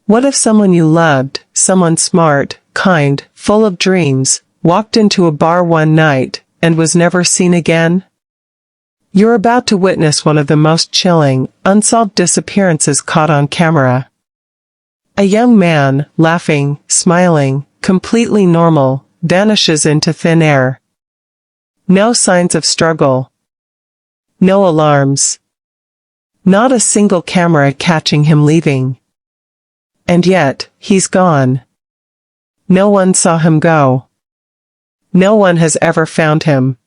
What if someone you loved, someone smart, kind, full of dreams, walked into a bar one night, and was never seen again? You're about to witness one of the most chilling, unsolved disappearances caught on camera. A young man, laughing, smiling, completely normal, vanishes into thin air. No signs of struggle. No alarms. Not a single camera catching him leaving. And yet, he's gone. No one saw him go. No one has ever found him.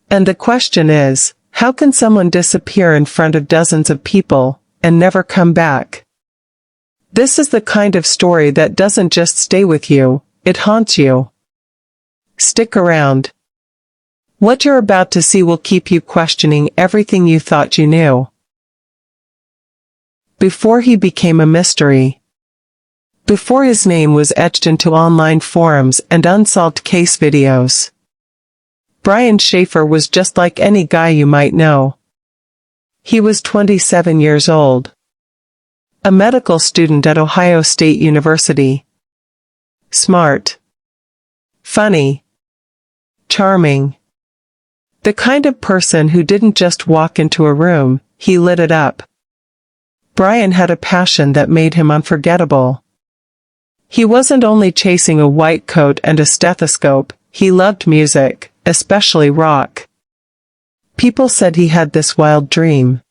And the question is, how can someone disappear in front of dozens of people, and never come back? This is the kind of story that doesn't just stay with you, it haunts you. Stick around. What you're about to see will keep you questioning everything you thought you knew. Before he became a mystery. Before his name was etched into online forums and unsolved case videos. Brian Shaffer was just like any guy you might know. He was 27 years old. A medical student at Ohio State University. Smart. Funny. Charming. The kind of person who didn't just walk into a room, he lit it up. Brian had a passion that made him unforgettable. He wasn't only chasing a white coat and a stethoscope, he loved music, especially rock. People said he had this wild dream.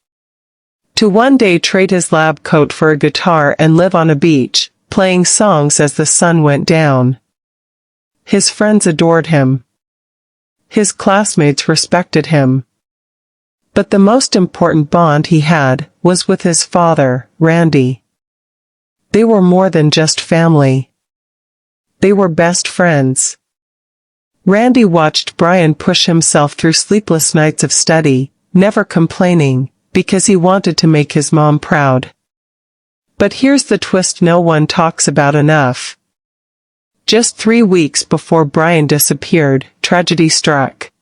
To one day trade his lab coat for a guitar and live on a beach, playing songs as the sun went down. His friends adored him. His classmates respected him. But the most important bond he had was with his father, Randy. They were more than just family. They were best friends. Randy watched Brian push himself through sleepless nights of study, never complaining, because he wanted to make his mom proud. But here's the twist no one talks about enough. Just 3 weeks before Brian disappeared, tragedy struck.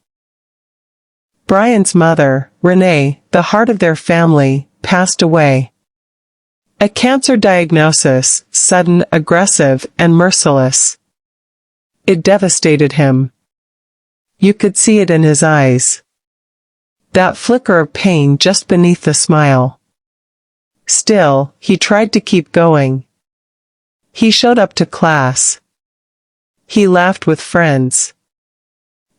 Brian's mother, Renee, the heart of their family, passed away. A cancer diagnosis, sudden, aggressive, and merciless. It devastated him. You could see it in his eyes. That flicker of pain just beneath the smile. Still, he tried to keep going. He showed up to class. He laughed with friends.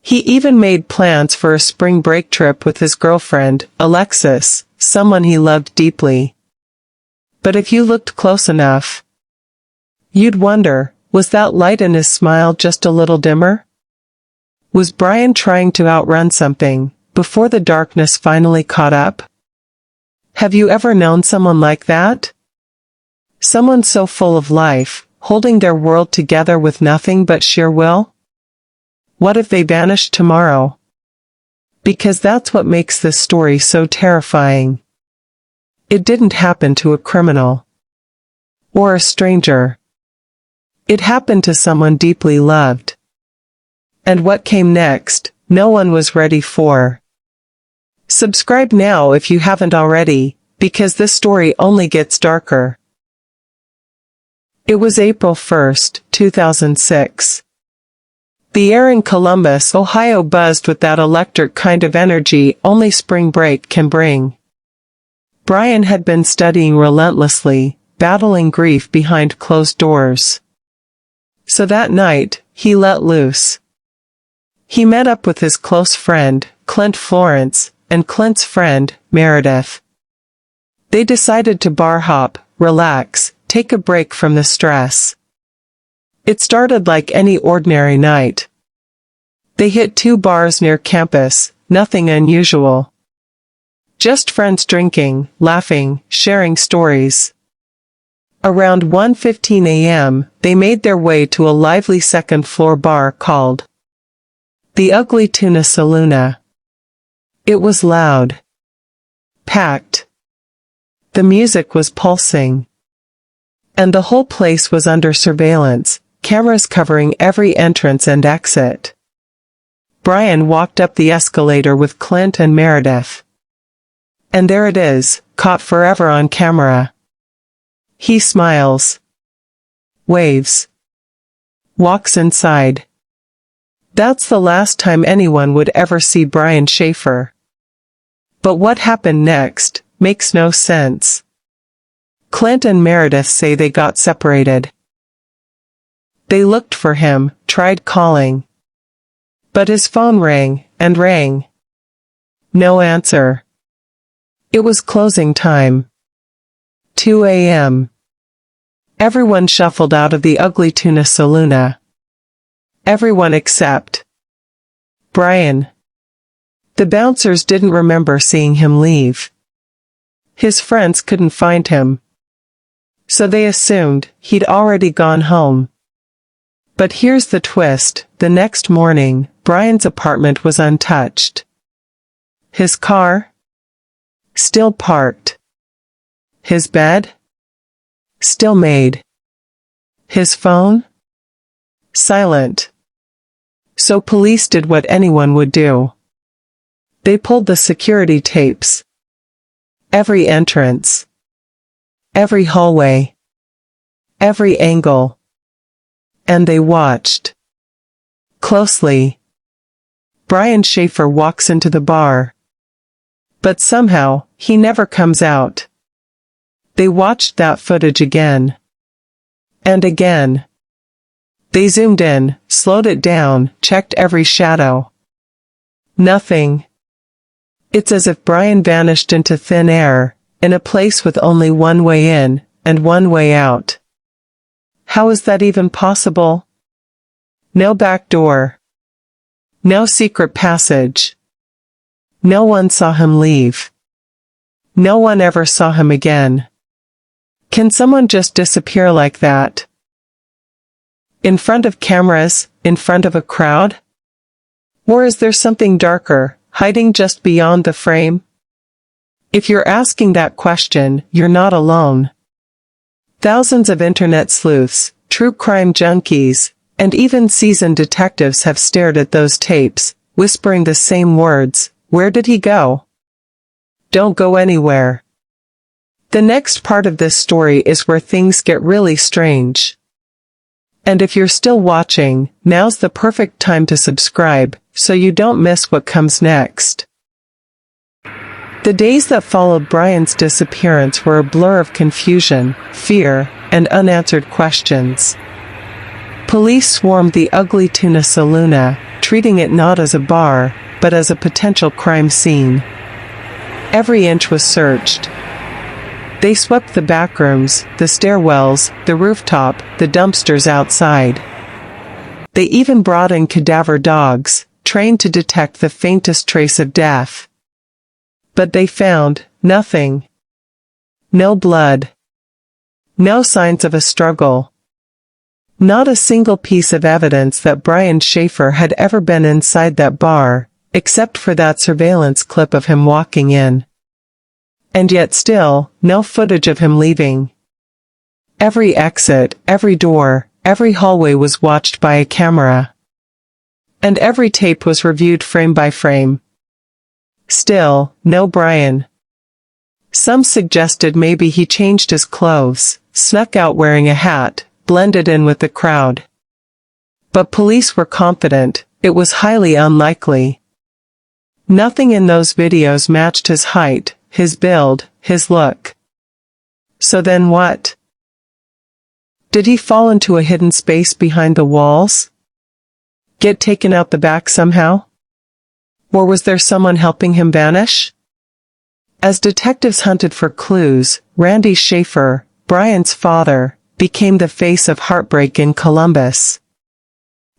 He even made plans for a spring break trip with his girlfriend, Alexis, someone he loved deeply. But if you looked close enough, you'd wonder, was that light in his smile just a little dimmer? Was Brian trying to outrun something, before the darkness finally caught up? Have you ever known someone like that? Someone so full of life, holding their world together with nothing but sheer will? What if they vanished tomorrow? Because that's what makes this story so terrifying. It didn't happen to a criminal. Or a stranger. It happened to someone deeply loved. And what came next, no one was ready for. Subscribe now if you haven't already, because this story only gets darker. It was April 1st, 2006. The air in Columbus, Ohio buzzed with that electric kind of energy only spring break can bring. Brian had been studying relentlessly, battling grief behind closed doors. So that night, he let loose. He met up with his close friend, Clint Florence, and Clint's friend, Meredith. They decided to bar hop, relax, take a break from the stress. It started like any ordinary night. They hit 2 bars near campus, nothing unusual. Just friends drinking, laughing, sharing stories. Around 1:15 a.m., they made their way to a lively second-floor bar called the Ugly Tuna Saloona. It was loud. Packed. The music was pulsing. And the whole place was under surveillance, cameras covering every entrance and exit. Brian walked up the escalator with Clint and Meredith. And there it is, caught forever on camera. He smiles. Waves. Walks inside. That's the last time anyone would ever see Brian Shaffer. But what happened next makes no sense. Clint and Meredith say they got separated. They looked for him, tried calling. But his phone rang and rang. No answer. It was closing time. 2 a.m. Everyone shuffled out of the ugly tuna saloon. Everyone except Brian. The bouncers didn't remember seeing him leave. His friends couldn't find him. So they assumed he'd already gone home. But here's the twist. The next morning, Brian's apartment was untouched. His car? Still parked. His bed? Still made. His phone? Silent. So police did what anyone would do. They pulled the security tapes. Every entrance. Every hallway. Every angle. And they watched. Closely. Brian Shaffer walks into the bar. But somehow, he never comes out. They watched that footage again. And again. They zoomed in, slowed it down, checked every shadow. Nothing. It's as if Brian vanished into thin air, in a place with only one way in, and one way out. How is that even possible? No back door. No secret passage. No one saw him leave. No one ever saw him again. Can someone just disappear like that? In front of cameras, in front of a crowd? Or is there something darker, hiding just beyond the frame? If you're asking that question, you're not alone. Thousands of internet sleuths, true crime junkies, and even seasoned detectives have stared at those tapes, whispering the same words. Where did he go? Don't go anywhere. The next part of this story is where things get really strange. And if you're still watching, now's the perfect time to subscribe, so you don't miss what comes next. The days that followed Brian's disappearance were a blur of confusion, fear, and unanswered questions. Police swarmed the ugly tuna saloon, treating it not as a bar, but as a potential crime scene. Every inch was searched. They swept the backrooms, the stairwells, the rooftop, the dumpsters outside. They even brought in cadaver dogs, trained to detect the faintest trace of death. But they found nothing. No blood. No signs of a struggle. Not a single piece of evidence that Brian Shaffer had ever been inside that bar, except for that surveillance clip of him walking in. And yet still, no footage of him leaving. Every exit, every door, every hallway was watched by a camera. And every tape was reviewed frame by frame. Still, no Brian. Some suggested maybe he changed his clothes, snuck out wearing a hat, blended in with the crowd. But police were confident, it was highly unlikely. Nothing in those videos matched his height, his build, his look. So then what? Did he fall into a hidden space behind the walls? Get taken out the back somehow? Or was there someone helping him vanish? As detectives hunted for clues, Randy Shaffer, Brian's father, became the face of heartbreak in Columbus.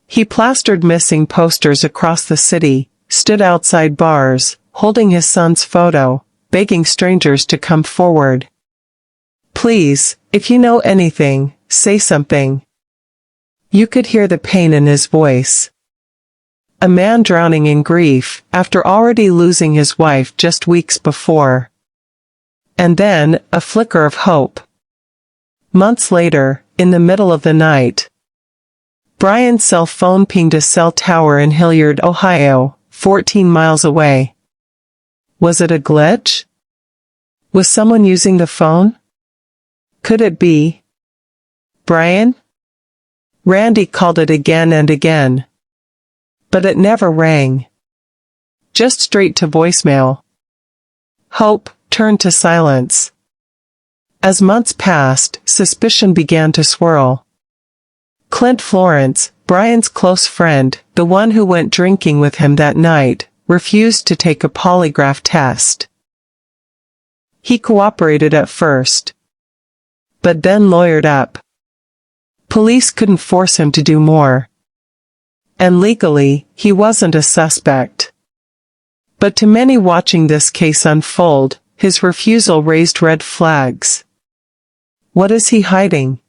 He plastered missing posters across the city, stood outside bars, holding his son's photo, begging strangers to come forward. Please, if you know anything, say something. You could hear the pain in his voice. A man drowning in grief, after already losing his wife just weeks before. And then, a flicker of hope. Months later, in the middle of the night, Brian's cell phone pinged a cell tower in Hilliard, Ohio, 14 miles away. Was it a glitch? Was someone using the phone? Could it be Brian? Randy called it again and again. But it never rang. Just straight to voicemail. Hope turned to silence. As months passed, suspicion began to swirl. Clint Florence, Brian's close friend, the one who went drinking with him that night, refused to take a polygraph test. He cooperated at first, but then lawyered up. Police couldn't force him to do more. And legally, he wasn't a suspect. But to many watching this case unfold, his refusal raised red flags. What is he hiding?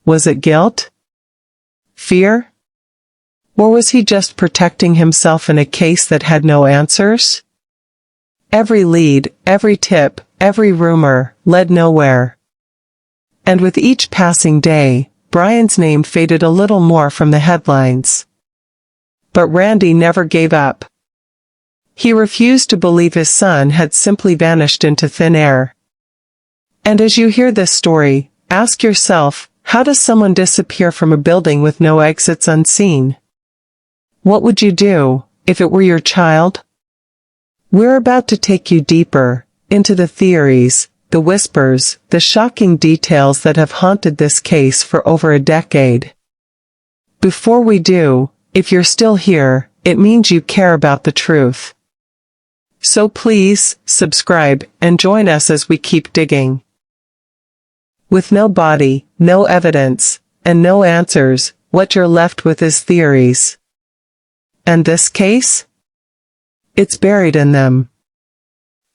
Was it guilt? Fear? Or was he just protecting himself in a case that had no answers? Every lead, every tip, every rumor, led nowhere. And with each passing day, Brian's name faded a little more from the headlines. But Randy never gave up. He refused to believe his son had simply vanished into thin air. And as you hear this story, ask yourself, how does someone disappear from a building with no exits unseen? What would you do, if it were your child? We're about to take you deeper, into the theories, the whispers, the shocking details that have haunted this case for over a decade. Before we do, if you're still here, it means you care about the truth. So please, subscribe, and join us as we keep digging. With no body, no evidence, and no answers, what you're left with is theories. And this case? It's buried in them.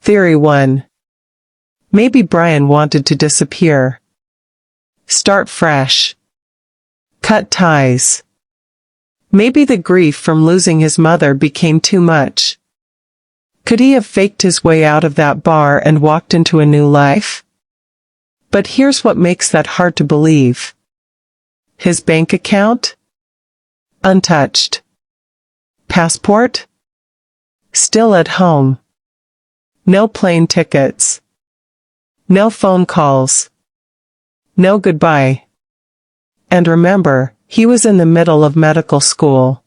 Theory 1. Maybe Brian wanted to disappear. Start fresh. Cut ties. Maybe the grief from losing his mother became too much. Could he have faked his way out of that bar and walked into a new life? But here's what makes that hard to believe. His bank account? Untouched. Passport? Still at home. No plane tickets. No phone calls. No goodbye. And remember, he was in the middle of medical school.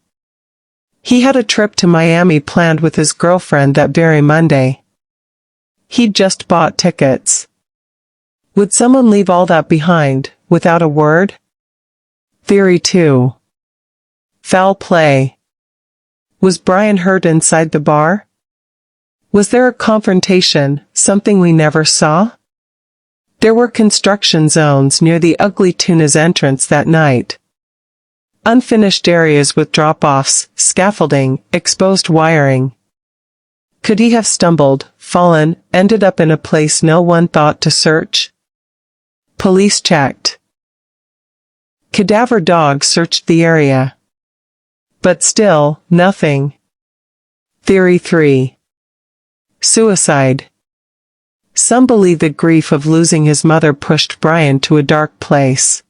He had a trip to Miami planned with his girlfriend that very Monday. He'd just bought tickets. Would someone leave all that behind, without a word? Theory 2. Foul play. Was Brian hurt inside the bar? Was there a confrontation, something we never saw? There were construction zones near the Ugly Tuna's entrance that night. Unfinished areas with drop-offs, scaffolding, exposed wiring. Could he have stumbled, fallen, ended up in a place no one thought to search? Police checked. Cadaver dogs searched the area. But still, nothing. Theory 3. Suicide. Some believe the grief of losing his mother pushed Brian to a dark place.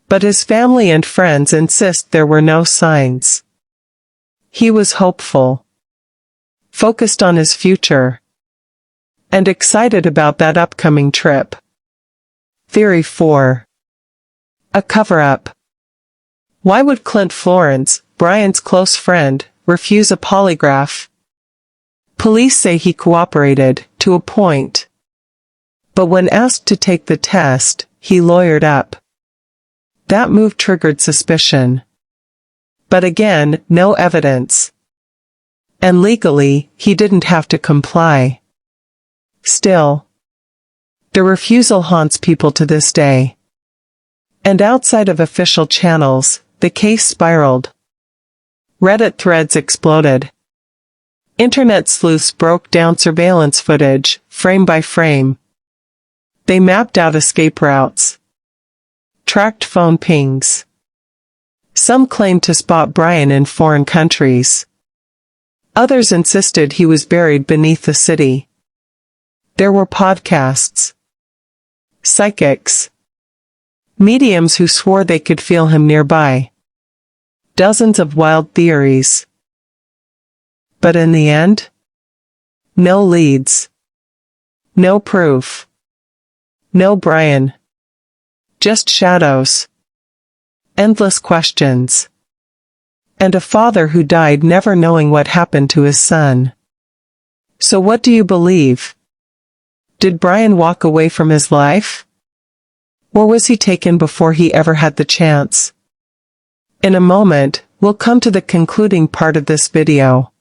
But his family and friends insist there were no signs. He was hopeful, focused on his future, and excited about that upcoming trip. Theory 4. A cover-up. Why would Clint Florence, Brian's close friend, refuse a polygraph? Police say he cooperated, to a point. But when asked to take the test, he lawyered up. That move triggered suspicion. But again, no evidence. And legally, he didn't have to comply. Still, the refusal haunts people to this day. And outside of official channels, the case spiraled. Reddit threads exploded. Internet sleuths broke down surveillance footage, frame by frame. They mapped out escape routes. Tracked phone pings. Some claimed to spot Brian in foreign countries. Others insisted he was buried beneath the city. There were podcasts. Psychics. Mediums who swore they could feel him nearby. Dozens of wild theories. But in the end, no leads. No proof. No Brian. Just shadows. Endless questions. And a father who died never knowing what happened to his son. So what do you believe? Did Brian walk away from his life? Or was he taken before he ever had the chance? In a moment, we'll come to the concluding part of this video.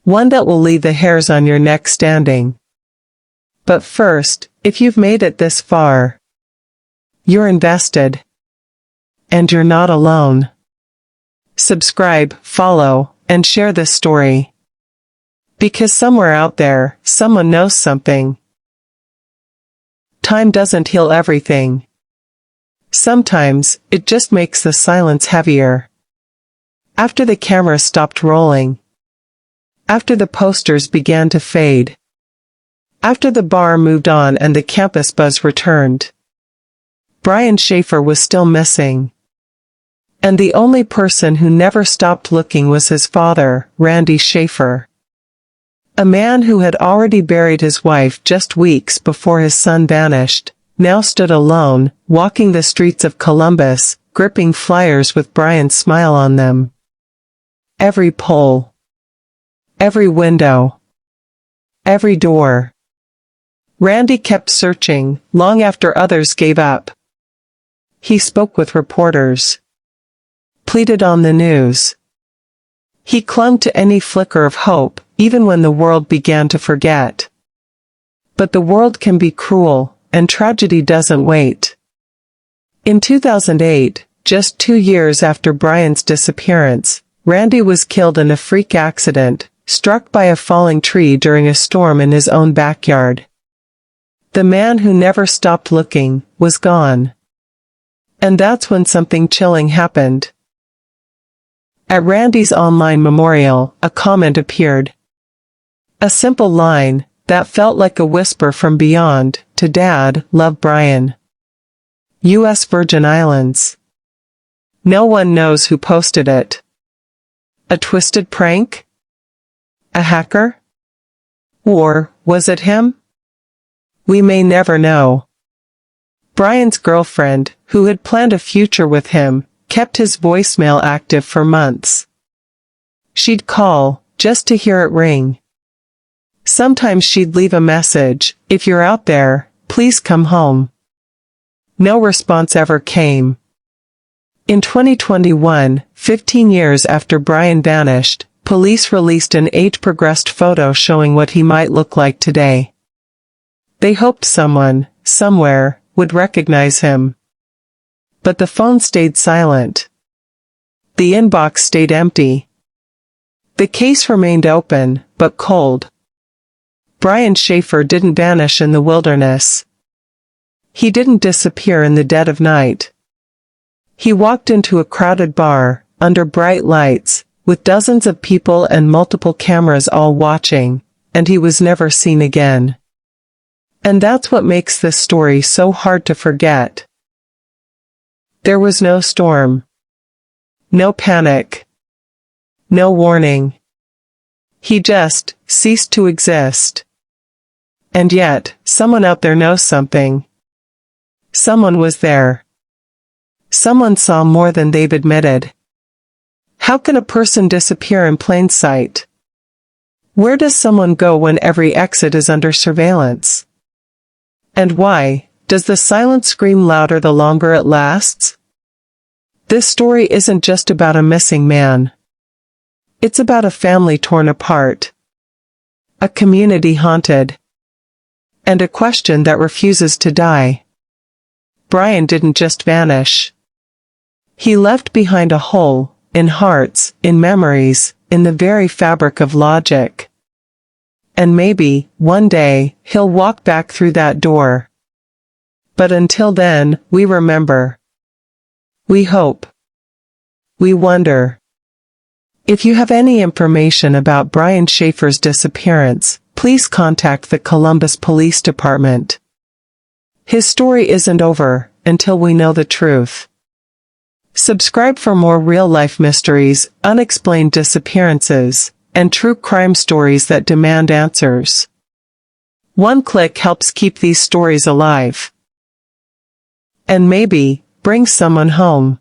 One that will leave the hairs on your neck standing. But first, if you've made it this far, you're invested. And you're not alone. Subscribe, follow, and share this story. Because somewhere out there, someone knows something. Time doesn't heal everything. Sometimes, it just makes the silence heavier. After the camera stopped rolling. After the posters began to fade. After the bar moved on and the campus buzz returned. Brian Shaffer was still missing. And the only person who never stopped looking was his father, Randy Shaffer. A man who had already buried his wife just weeks before his son vanished, now stood alone, walking the streets of Columbus, gripping flyers with Brian's smile on them. Every pole. Every window. Every door. Randy kept searching, long after others gave up. He spoke with reporters. Pleaded on the news. He clung to any flicker of hope, even when the world began to forget. But the world can be cruel, and tragedy doesn't wait. In 2008, just 2 years after Brian's disappearance, Randy was killed in a freak accident, struck by a falling tree during a storm in his own backyard. The man who never stopped looking was gone. And that's when something chilling happened. At Randy's online memorial, a comment appeared. A simple line that felt like a whisper from beyond, to Dad, love Brian. U.S. Virgin Islands. No one knows who posted it. A twisted prank? A hacker? Or was it him? We may never know. Brian's girlfriend, who had planned a future with him, kept his voicemail active for months. She'd call, just to hear it ring. Sometimes she'd leave a message, if you're out there, please come home. No response ever came. In 2021, 15 years after Brian vanished, police released an age-progressed photo showing what he might look like today. They hoped someone, somewhere, would recognize him. But the phone stayed silent. The inbox stayed empty. The case remained open, but cold. Brian Shaffer didn't vanish in the wilderness. He didn't disappear in the dead of night. He walked into a crowded bar, under bright lights, with dozens of people and multiple cameras all watching, and he was never seen again. And that's what makes this story so hard to forget. There was no storm. No panic. No warning. He just ceased to exist. And yet, someone out there knows something. Someone was there. Someone saw more than they've admitted. How can a person disappear in plain sight? Where does someone go when every exit is under surveillance? And why does the silence scream louder the longer it lasts? This story isn't just about a missing man. It's about a family torn apart. A community haunted. And a question that refuses to die. Brian didn't just vanish. He left behind a hole, in hearts, in memories, in the very fabric of logic. And maybe, one day, he'll walk back through that door. But until then, we remember. We hope. We wonder. If you have any information about Brian Shaffer's disappearance, please contact the Columbus Police Department. His story isn't over until we know the truth. Subscribe for more real-life mysteries, unexplained disappearances, and true crime stories that demand answers. One click helps keep these stories alive. And maybe, bring someone home.